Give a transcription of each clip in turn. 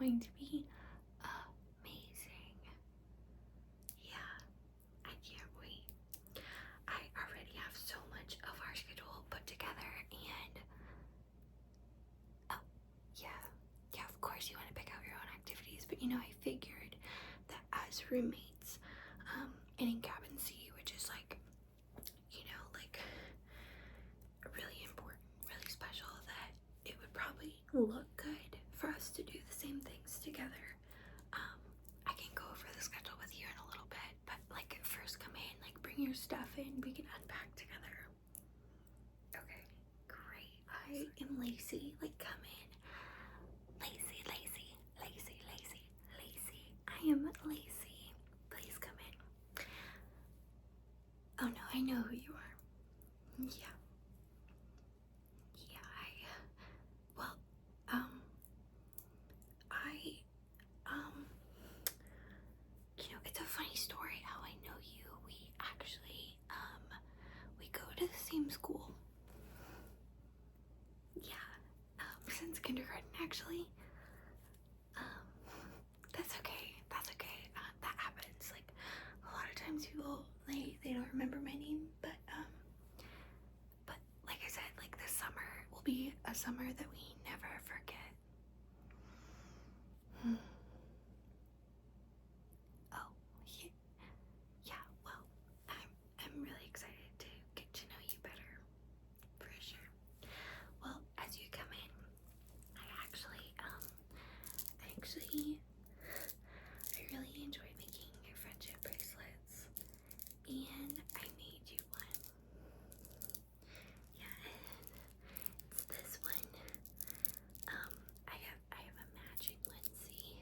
going to be amazing. Yeah, I can't wait. I already have so much of our schedule put together, and oh, yeah, of course you want to pick out your own activities, but I figured that as roommates, and in cabin C, which is like, like really important, really special, that it would probably look good for us to do the same things together. I can go over the schedule with you in a little bit, but like first come in, like bring your stuff in, we can unpack together. Okay, great. I am Lacey, like come in. Lacey, Lacey, Lacey, Lacey, Lacey. I am Lacey. Please come in. Oh no, I know who you are. Yeah. Yeah, well, it's a funny story how I know you. We actually, we go to the same school. Yeah, since kindergarten, actually. That's okay, that happens. Like, a lot of times people, they don't remember my name, but like I said, like this summer will be a summer that we never forget. Oh, yeah, well, I'm really excited to get to know you better, for sure. Well, as you come in, I really enjoyed making your friendship bracelets, and I made you one. Yeah, it's this one. I have a matching one, see?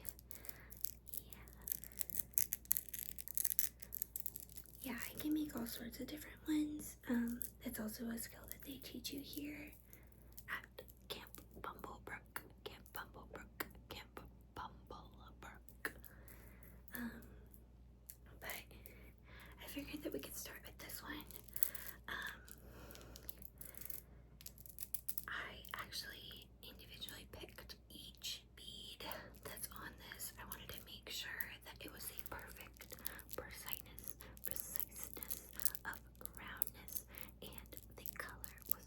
Yeah, I can make all sorts of different ones. It's also a skill that they teach you here at Camp Bumble Brook. Camp Bumble Brook. Camp Bumble Brook. But I figured that we could start with this one. I actually individually picked each bead that's on this. I wanted to make sure that it was the perfect preciseness of roundness, and the color was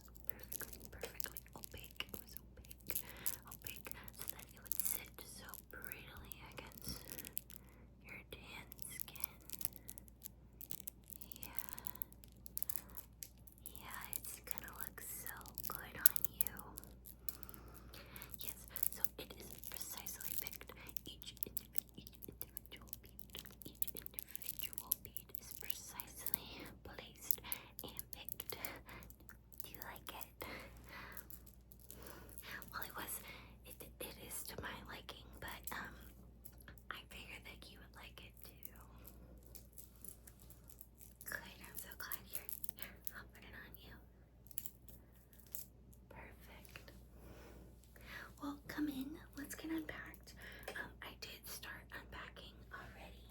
perfectly opaque. It was opaque, so that it would sit so prettily against your tan skin. Yeah, it's gonna look so good on you. Yes, so it is precisely picked. Each individual bead is precisely placed and picked. Do you like it? Well, it is to my liking, but I figured that you would like it too. Good, I'm so glad. Here, I'll put it on you. Perfect. Well, come in. Let's get unpacked. I did start unpacking already.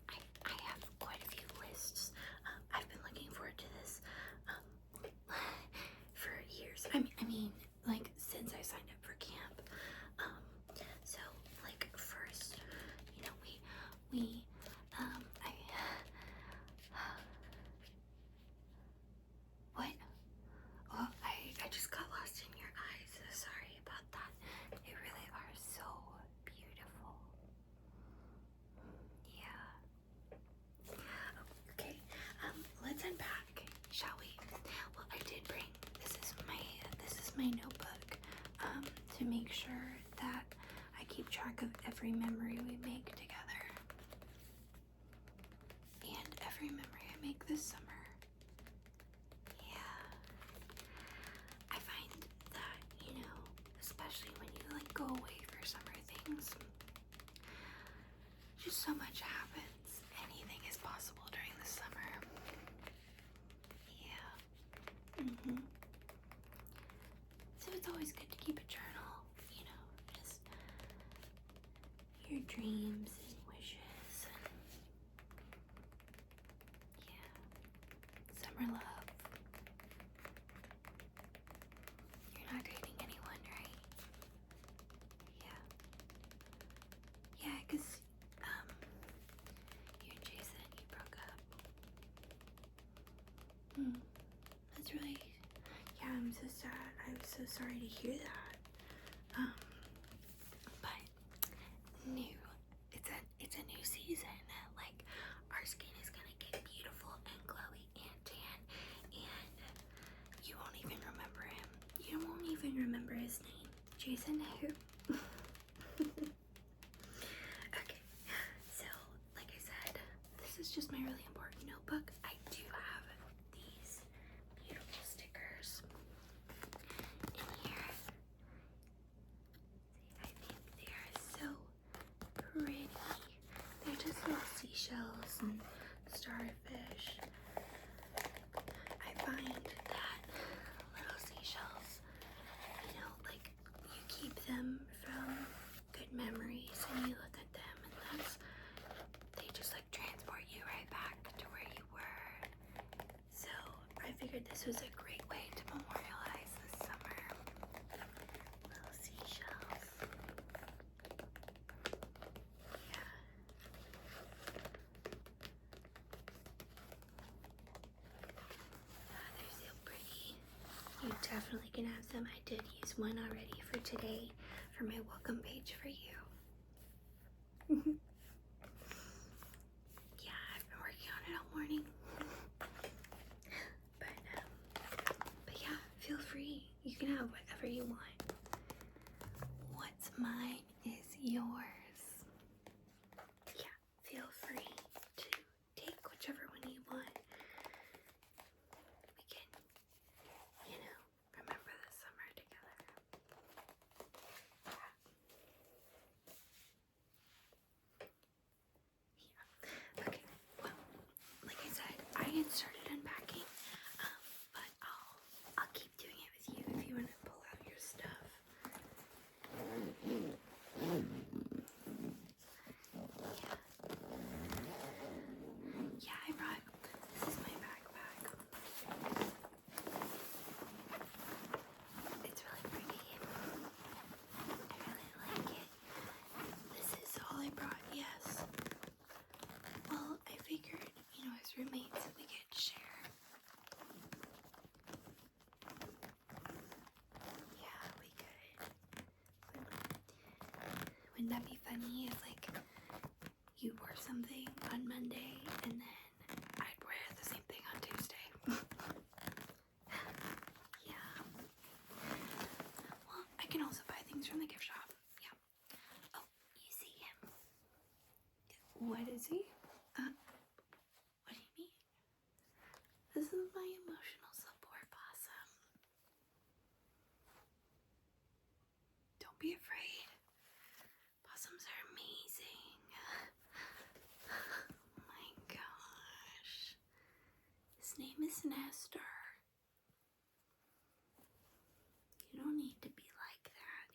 I have quite a few lists. I've been looking forward to this for years. I mean, like since I signed up for camp. So like first, we what? Oh, I just got lost in your eyes. Sorry about that. They really are so beautiful. Yeah. Okay. Let's unpack, shall we? Well, I did bring this is my notebook. To make sure that I keep track of every memory we make together. And every memory I make this summer. Yeah. I find that, especially when you like go away for summer things, just so much happens. Anything is possible during the summer. Yeah. So it's always good to keep a journal, just your dreams and wishes. And yeah. Summer love. You're not dating anyone, right? Yeah. sad. I'm so sorry to hear that. But new. It's a new season. Like, our skin is gonna get beautiful and glowy and tan, and you won't even remember him. You won't even remember his name. Jason who? Okay, so like I said, this is just my really important notebook. I do have these beautiful stickers in here. See, I think they are so pretty. They're just little seashells and starfish. I find that little seashells, you know, like, you keep them from good memories and you look at them and they just like transport you right back to where you were. So I figured this was a great way to memorialize this summer. Little seashells. Yeah. They're so pretty. You definitely can have some. I did use one already for today for my welcome page for you. Yeah, I've been working on it all morning. But yeah, feel free. You can have whatever you want. What's mine is yours. Yeah, feel free to take whichever one you want. We can, you know, remember the summer together. Yeah. Okay, well, like I said, I had started unpacking, but I'll keep doing it with you if you want to pull out your stuff. Yeah, I brought, this is my backpack. It's really pretty. I really like it. This is all I brought, yes. Well, I figured, you know, as roommates, we could share. Yeah, we could. Wouldn't that be funny if, like, you wore something on Monday and then I'd wear the same thing on Tuesday? Yeah. Well, I can also buy things from the gift shop. Yeah. Oh, you see him? What is he? What do you mean? This is my emotional support possum. Don't be afraid. Possums are amazing. Oh my gosh. His name is Nestor. You don't need to be like that.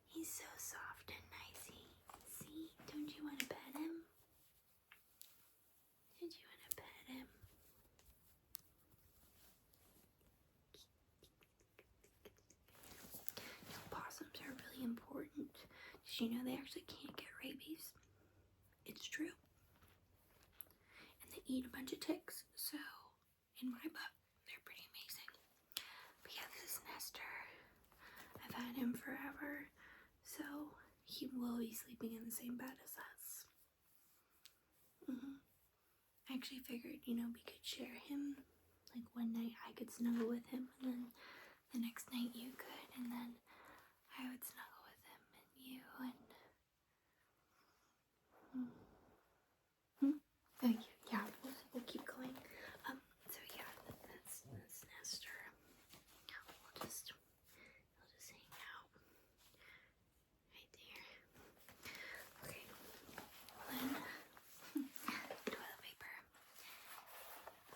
He's so soft and nicey. See? Don't you want to pet him? Did you want to pet him? You know, possums are really important. Did you know they actually can't get rabies? It's true. And they eat a bunch of ticks, so in my book, they're pretty amazing. But yeah, this is Nestor. I've had him forever, so he will be sleeping in the same bed as us. I actually figured, you know, we could share him. Like, one night I could snuggle with him, and then the next night you could, and then I would snuggle with him and you, and yeah, we'll keep going. So yeah, that's Nestor. He'll just hang out right there. Okay, then toilet paper.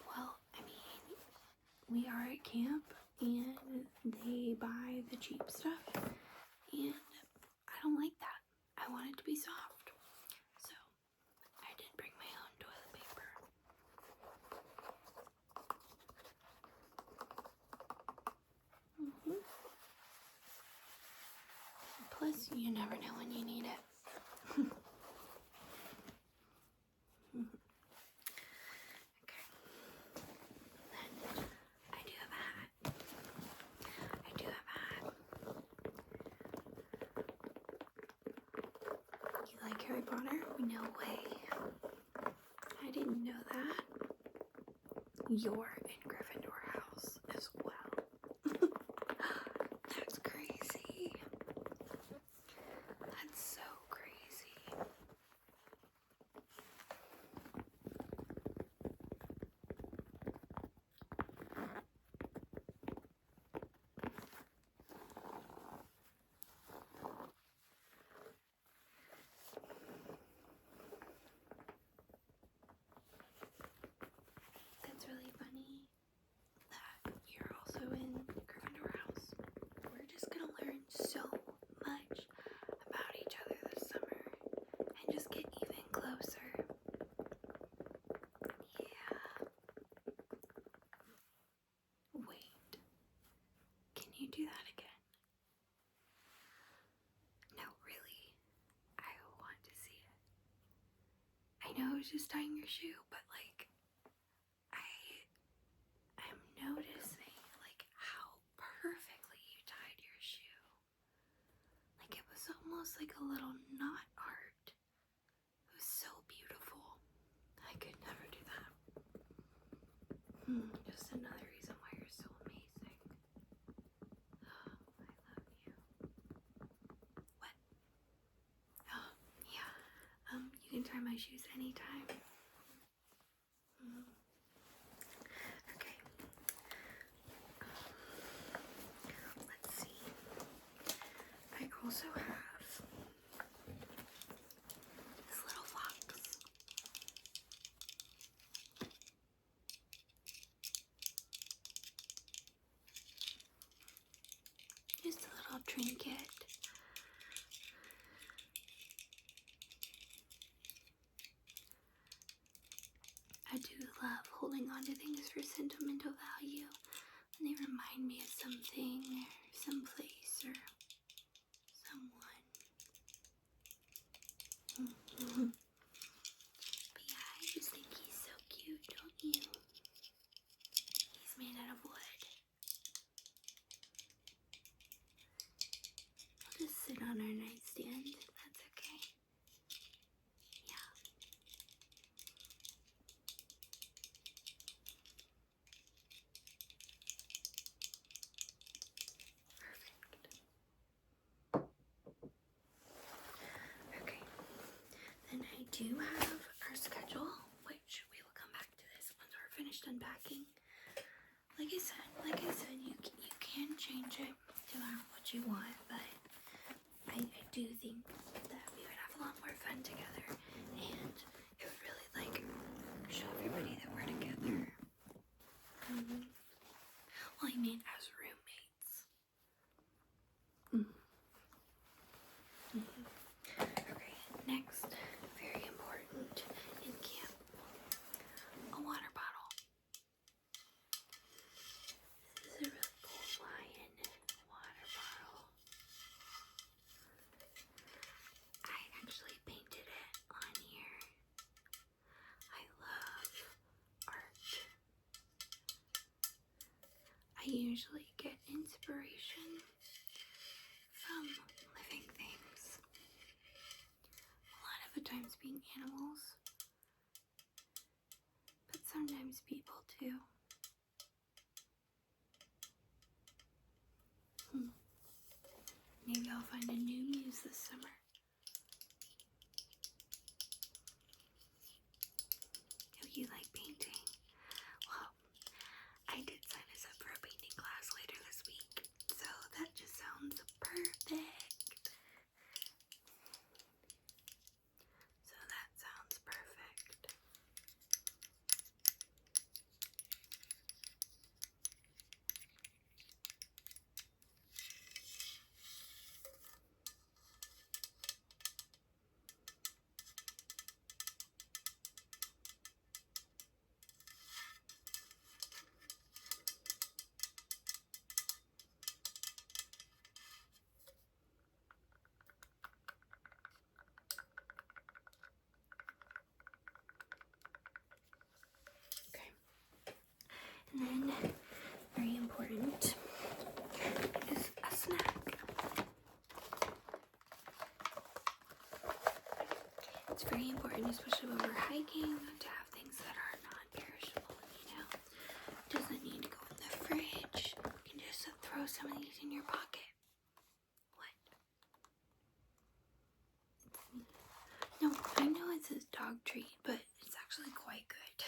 Well, I mean, we are at camp and they buy the cheap stuff, and I don't like that. I want it to be soft, so I did bring my own toilet paper. Plus, you never know when you need it. Okay. Then I do have a hat. Harry Potter? No way. I didn't know that. You're in Gryffindor house as well. That's crazy. That's so crazy. That's really funny that you're also in Gryffindor house. We're just gonna learn so much about each other this summer and just get even closer. Yeah. Wait. Can you do that again? No, really. I want to see it. I know it was just tying your shoe, but like, I'm noticing like how perfectly you tied your shoe. Like it was almost like a little knot art. It was so beautiful. I could never do that. Just another reason why you're so amazing. Oh, I love you. What? Oh, yeah. You can tie my shoes anytime. Okay. Let's see. I also have this little box. Just a little trinket. I do love holding on to things for sentimental value. And they remind me of something or someplace or someone. But yeah, I just think he's so cute, don't you? He's made out of wood. I'll just sit on our nightstand if that's okay. Yeah. Perfect. Okay. Then I do have our schedule, which we will come back to this once we're finished unpacking. Like I said, you can change it to what you want, but I do think that we would have a lot more fun together, and it would really like show everybody that we're together. Well, I mean as roommates. Okay, next, very important in camp, a water bottle. This is a really cool lion water bottle. I actually painted it on here. I love art. I usually get inspiration from living things. A lot of the times being animals, but sometimes people too. Maybe I'll find a new muse this summer. Do you like painting? Well, I did sign us up for a painting class later this week, so that just sounds perfect. So that sounds perfect. It's very important, especially when we're hiking, to have things that are non-perishable, you know. It doesn't need to go in the fridge. You can just throw some of these in your pocket. What? No, I know it's a dog treat, but it's actually quite good.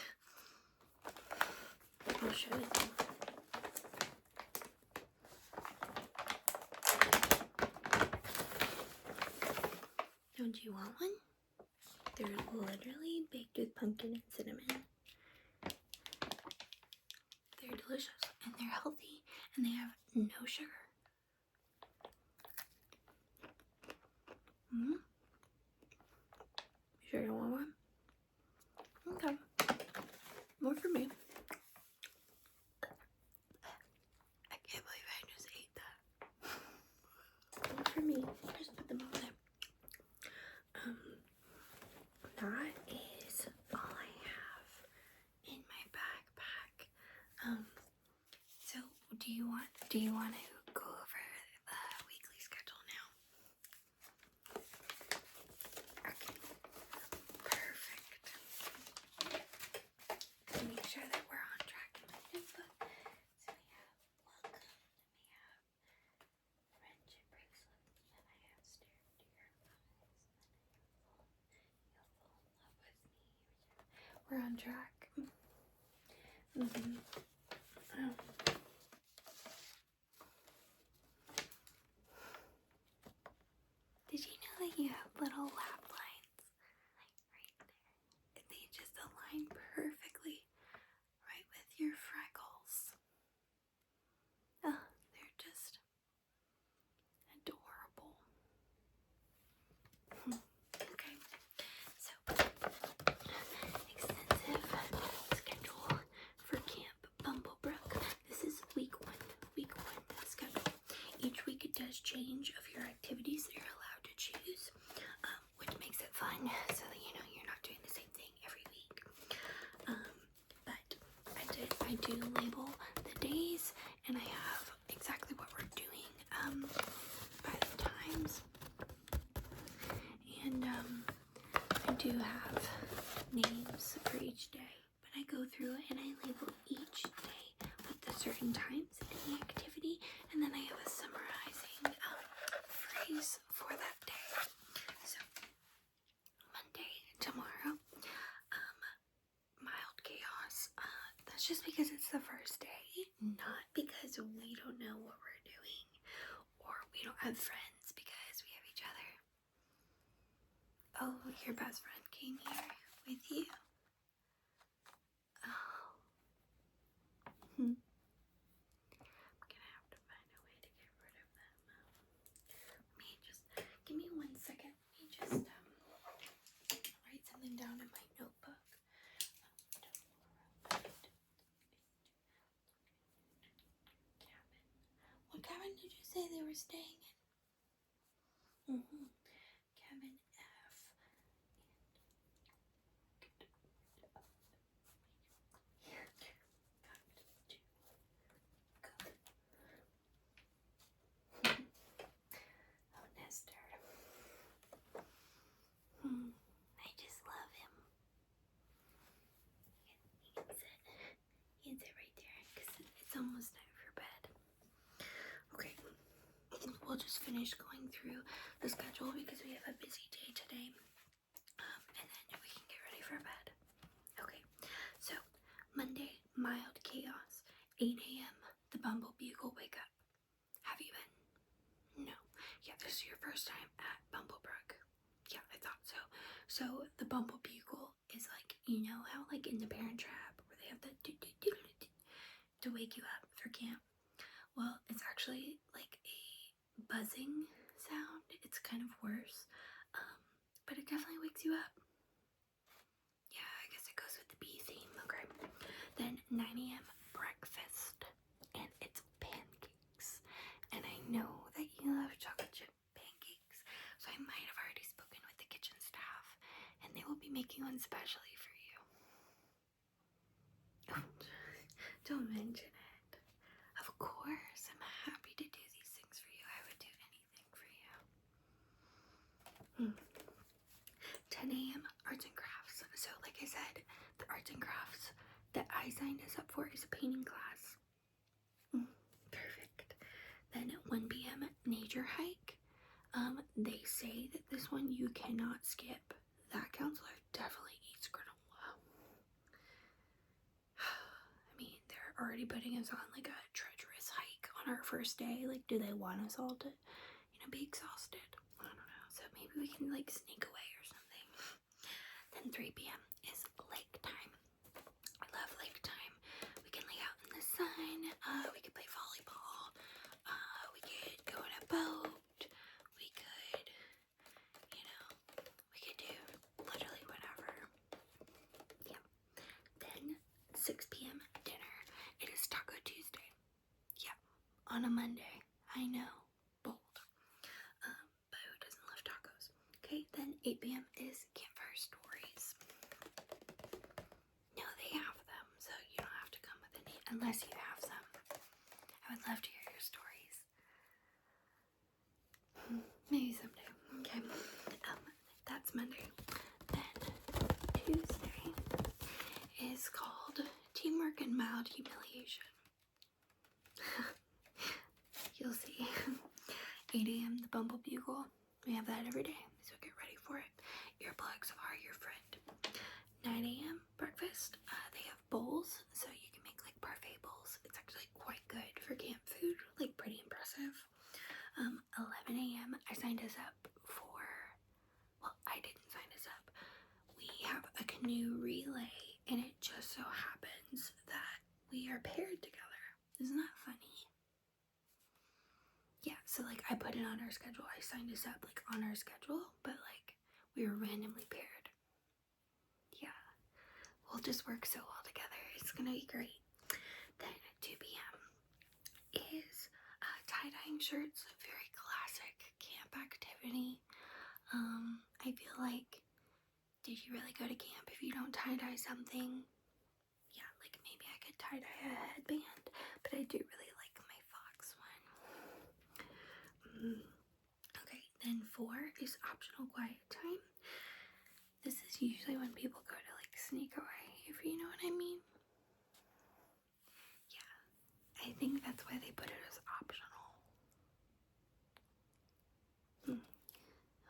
I'll show you. Don't you want one? They're literally baked with pumpkin and cinnamon. They're delicious and they're healthy and they have no sugar. You sure you don't want one? Okay. More for me. I can't believe I just ate that. More for me. Just put them over there. That is all I have in my backpack. So do you want to go over the weekly schedule now? Okay. Perfect. Make sure that we're on track in my notebook. So we have welcome, then we have friendship bracelet, then I have stare into your eyes, then I have you'll fall in love with me. We're on track. Did you know that you have little lap lines? Like right there. They just align perfectly right with your freckles. Oh, they're just adorable. Okay, so extensive schedule for Camp Bumble Brook. This is week one schedule. Each week it does change of your activities that you're allowed to choose, which makes it fun so that you know you're not doing the same thing every week. But I do label the days and I have exactly what we're doing by the times, and I do have names for each day, but I go through and I label each day with the certain times in the activity, and then I have a summarizing phrase for that day. So Monday, tomorrow, mild chaos. That's just because it's the first day, not because we don't know what we're doing or we don't have friends, because we have each other. Oh, your best friend came here with you? Oh. I'm gonna have to find a way to get rid of them. Let me just, give me 1 second. Let me just write something down in my notebook. What cabin did you say they were staying in? Cabin F. Oh, Nestor. I just love him. He can sit right there because it's almost time for bed. Okay, we'll just finish going through the schedule because we have a busy day today, and then we can get ready for bed. Okay, so Monday, mild chaos, 8 a.m. The Bumble Bugle wake up. Have you been? No. Yeah, this is your first time at Bumble Brook. Yeah, I thought so. So the Bumble Bugle is like, you know how like in the Parent Trap where they have the to wake you up for camp? Well, it's actually like a buzzing sound. It's kind of worse, but it definitely wakes you up. Yeah, I guess it goes with the bee theme. Okay. Then 9 a.m. breakfast, and it's pancakes. And I know that you love chocolate chip pancakes, so I might have already spoken with the kitchen staff, and they will be making one specially for you. Oh, don't mention it. Of course, I'm happy to do these things for you. I would do anything for you. 10 10 a.m. arts and crafts. So like I said, the arts and crafts that I signed us up for is a painting class. Perfect. Then at 1 p.m. nature hike. They say that this one you cannot skip. That counselor definitely eats granola. I mean, they're already putting us on like a treacherous hike on our first day. Like, do they want us all to, be exhausted? I don't know. So maybe we can like sneak away or something. Then 3 p.m. is lake time. I love lake time. We can lay out in the sun. We could play volleyball. We could go in a boat. We could, we could do literally whatever. Yeah. Then 6 p.m. dinner. It is Taco Tuesday. Yeah. On a Monday. I know. Bold. But who doesn't love tacos? Okay. Then 8 p.m. is campfire stories. No, they have them, so you don't have to come with any unless you have some. I would love to hear your stories. Maybe someday. Okay. That's Monday. Then Tuesday is called Teamwork and Mild Humiliation. You'll see. 8 a.m. the Bumble Bugle. We have that every day, so get ready for it. Earplugs are your friend. 9 a.m. breakfast. They have bowls, so you can make like parfait bowls. It's actually quite good for camp food, like pretty impressive. 11 a.m. I signed us up for, well, I didn't sign us up. We have a canoe relay, and it just so happens that we are paired together. Isn't that funny? Yeah, so like I put it on our schedule. I signed us up like on our schedule, but like we were randomly paired. Yeah, we'll just work so well together. It's gonna be great. Then 2 p.m. is tie-dyeing shirts. Very classic camp activity. I feel like, did you really go to camp if you don't tie-dye something? Yeah, like maybe I could tie-dye a headband, but I do really like my fox one. Okay, then 4 is optional quiet time. This is usually when people go to like sneak away, if you know what I mean. Yeah, I think that's why they put it as optional.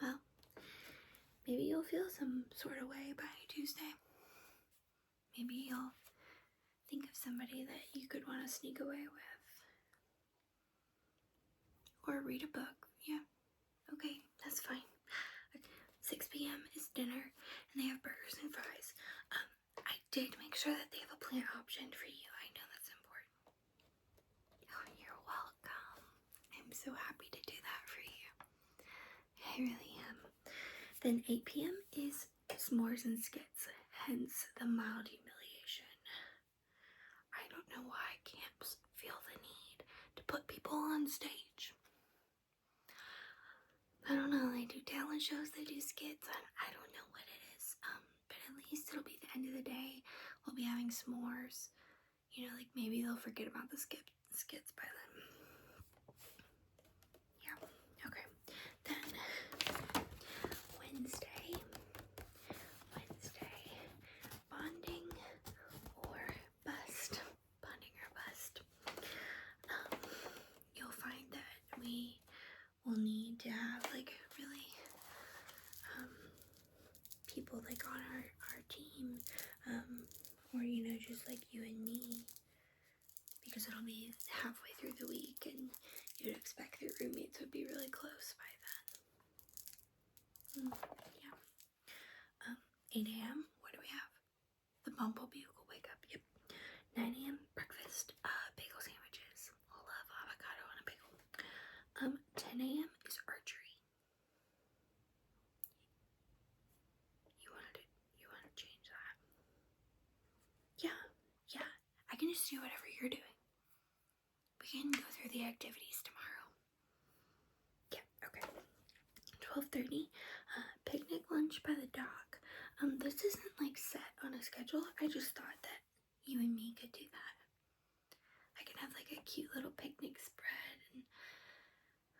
Well, maybe you'll feel some sort of way by Tuesday. Maybe you'll think of somebody that you could want to sneak away with. Or read a book. Yeah. Okay, that's fine. 6 p.m. is dinner, and they have burgers and fries. I did make sure that they have a plant option for you. I know that's important. Oh, you're welcome. I'm so happy to do that for you. I really am. Then 8 p.m. is s'mores and skits, hence the mild humiliation. I don't know why camps feel the need to put people on stage. I don't know, they do talent shows, they do skits, I don't know what it is, but at least it'll be the end of the day. We'll be having s'mores, like maybe they'll forget about the skits by then. Yeah, okay. Then Wednesday, bonding or bust. You'll find that we will need to have like really people like on our team, or just like you and me, because it'll be halfway through the week and you'd expect the roommates would be really close by then. Yeah. 8 a.m. What do we have? The Bumble Bugle wake up. Yep. 9 a.m. breakfast. Bagel sandwiches. Love avocado on a bagel. 10 a.m. is archery. You want to change that? Yeah. I can just do whatever you're doing. We can go through the activities tomorrow. Yeah. Okay. 12:30. Picnic lunch by the dock. This isn't like set on a schedule. I just thought that you and me could do that. I can have like a cute little picnic spread, and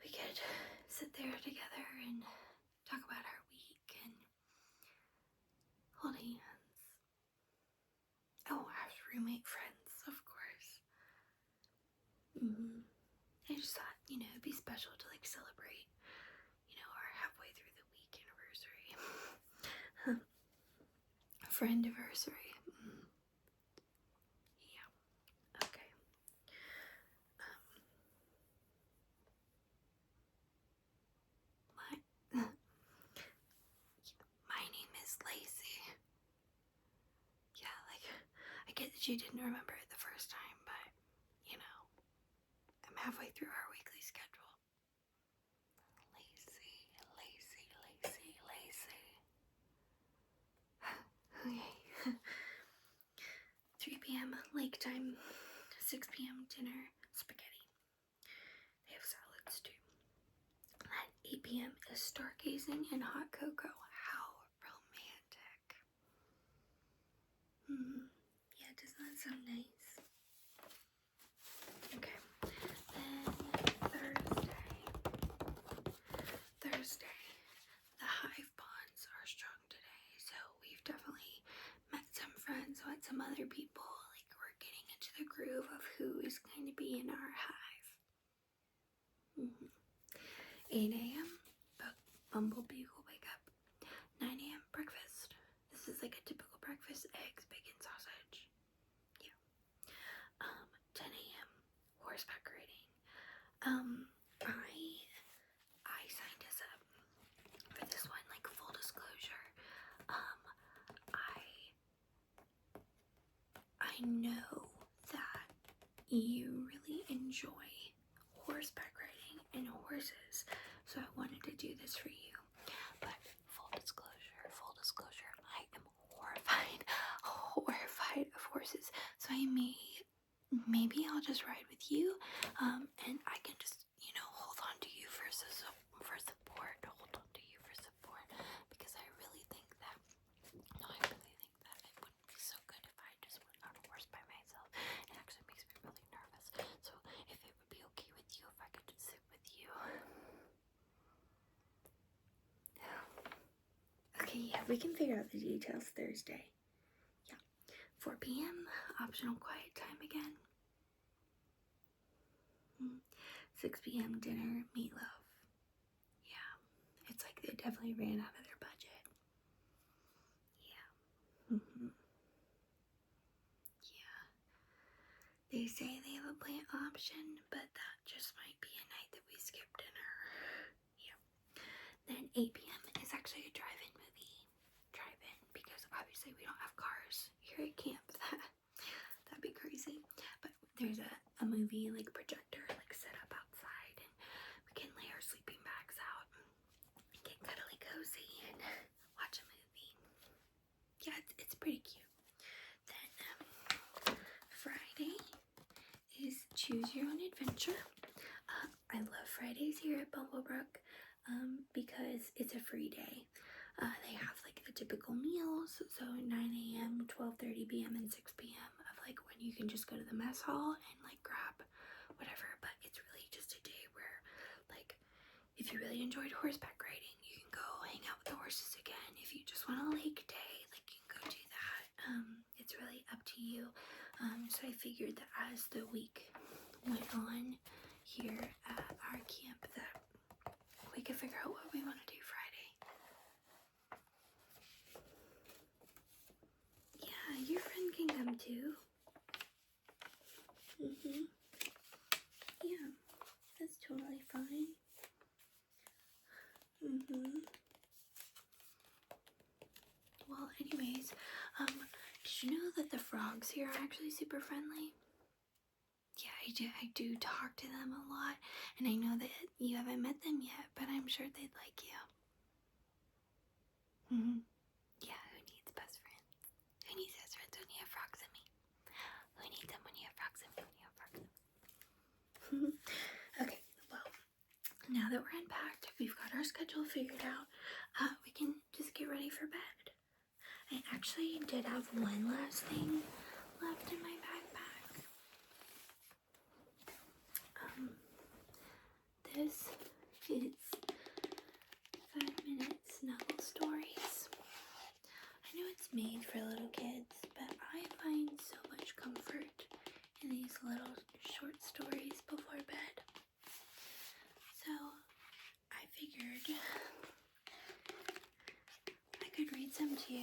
we could sit there together and talk about our week and special to like celebrate, you know, our halfway through the week anniversary. Friendiversary. Yeah. Okay. My name is Lacey. Yeah, like, I get that you didn't remember it the first time, but, you know, I'm halfway through our weekly schedule. Lacey. Okay. 3 p.m. lake time. 6 p.m. dinner. Spaghetti. They have salads too. At 8 p.m. is stargazing and hot cocoa. How romantic. Yeah, doesn't that sound nice? Okay. Then Thursday. The hive bonds are strong today, so we've definitely met some friends, met some other people. Like, we're getting into the groove of who is going to be in our hive. 8 a.m. Bumblebee will wake up. 9 a.m. breakfast. This is like a typical breakfast: eggs, bacon, sausage. Yeah. 10 a.m. horseback riding. I signed us up for this one. Like, full disclosure, I know that you really enjoy horseback riding and horses, so I wanted to do this for you. But full disclosure, I am horrified of horses. So maybe I'll just ride with you, and I can just, you know, hold on to you for support. Because I really think that it wouldn't be so good if I just went on a horse by myself. It actually makes me really nervous. So if it would be okay with you if I could just sit with you. Okay, yeah, we can figure out the details Thursday. Yeah. 4 p.m. optional quiet time again. 6 p.m. dinner, meatloaf. Yeah, it's like they definitely ran out of their budget. Yeah. Yeah. They say they have a plant option, but that just might be a night that we skip dinner. Yeah. Then 8 p.m. is actually a drive-in movie. Drive-in, because obviously we don't have cars here at camp. That'd be crazy. But there's a movie like projector like set up outside, and we can lay our sleeping bags out and get cuddly cozy and watch a movie. Yeah, it's pretty cute. Then Friday is choose your own adventure. I love Fridays here at Bumble Brook because it's a free day. They have like the typical meals, so 9 a.m., 12:30 p.m., and 6 p.m. of like when you can just go to the mess hall and like grab whatever. But it's really just a day where, like, if you really enjoyed horseback riding, you can go hang out with the horses again. If you just want a lake day, like, you can go do that. It's really up to you. So I figured that as the week went on here at our camp, that we could figure out what we want to do Friday. Yeah, your friend can come too. Yeah, that's totally fine. Well, anyways, did you know that the frogs here are actually super friendly? Yeah, I do talk to them a lot, and I know that you haven't met them yet, but I'm sure they'd like you. Yeah, who needs best friends? Who needs best friends when you have frogs and me? Who needs them when you have frogs and me? Okay, well, now that we're unpacked, we've got our schedule figured out, we can just get ready for bed. I actually did have one last thing left in my backpack. This is 5-minute snuggle stories. I know it's made for little kids, but I find so much comfort in these little short stories before bed. So some too,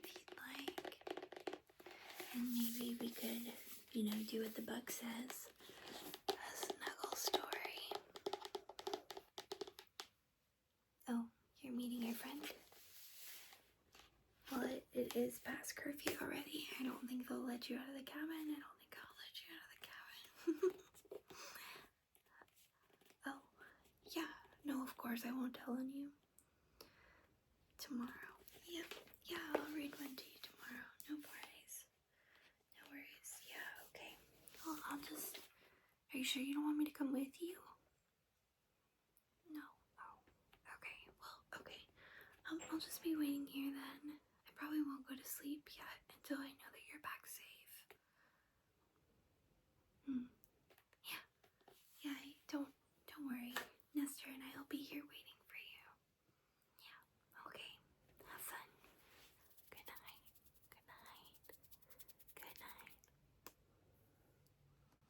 if you'd like. And maybe we could, you know, do what the book says. A snuggle story. Oh, you're meeting your friend? Well, it is past curfew already. I don't think they'll let you out of the cabin. I don't think I'll let you out of the cabin. Oh, yeah. No, of course I won't tell on you. Tomorrow. Yep. Yeah, I'll read one to you tomorrow. No worries. No worries. Yeah, okay. Well, I'll just... Are you sure you don't want me to come with you? No. Oh, okay. Well, okay. I'll just be waiting here then. I probably won't go to sleep yet until I know